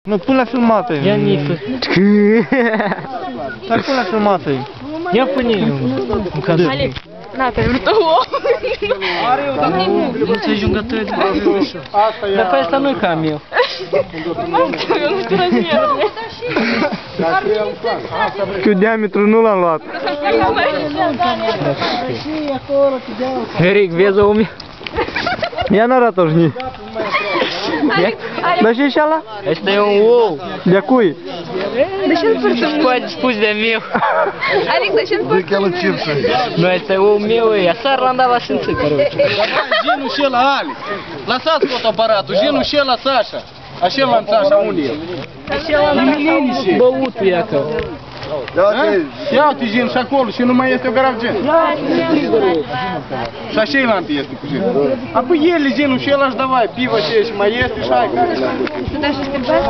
Nu, pune la filmată. Ia niță. Dar pune la filmată. Ia pune-i un cadou. Na, perguntou o homem. Nu ți-ai jungătări. Dar pe asta nu-i ca meu. Eu nu știu razmierul. Că diametru nu l-am luat. Eric, vezi o mie? Ia n-arată-o jni. Dar și ăla? Ăsta e un ou. De-a cui? De ce nu părți? Poate spus de meu. Adică, de ce nu părți? Nu, ăsta e ou meu, e. Asar l-am dat la șință, короче. Genul și ăla, Ali. Lăsați fotoaparatul, genul și ăla, Sasha. Așa l-am Sasha, unde e? Băutul e acolo. Ia uite gen și acolo și nu mai este o garaf gen. Și așa el este cu gen. Apoi el genul și ăla își dava pivă și mai este și hai. Tu dai și schimbați?